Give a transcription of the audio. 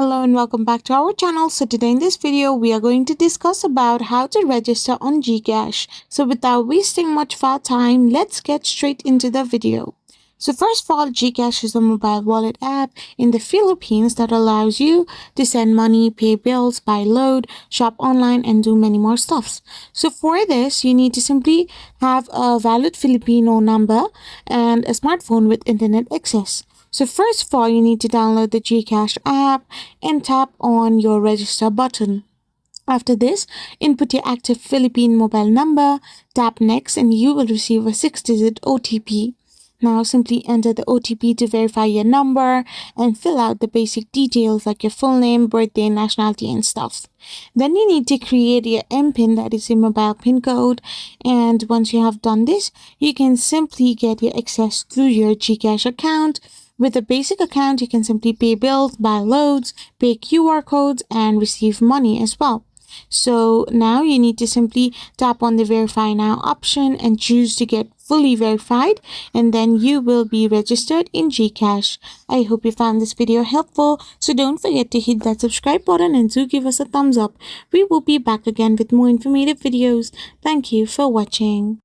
Hello and welcome back to our channel. So today in this video we are going to discuss about how to register on Gcash. So without wasting much of our time, let's get straight into the video. So first of all, Gcash is a mobile wallet app in the Philippines that allows you to send money, pay bills, buy load, shop online, and do many more stuffs. So for this, you need to simply have a valid Filipino number and a smartphone with internet access. So first of all, you need to download the Gcash app and tap on your register button. After this, input your active Philippine mobile number, tap next, and you will receive a 6-digit OTP. Now simply enter the OTP to verify your number and fill out the basic details like your full name, birthday, nationality, and stuff. Then you need to create your MPIN, that is your mobile PIN code. And once you have done this, you can simply get your access through your Gcash account. With a basic account, you can simply pay bills, buy loads, pay QR codes, and receive money as well. So now you need to simply tap on the verify now option and choose to get fully verified, and then you will be registered in Gcash. I hope you found this video helpful, so don't forget to hit that subscribe button and do give us a thumbs up. We will be back again with more informative videos. Thank you for watching.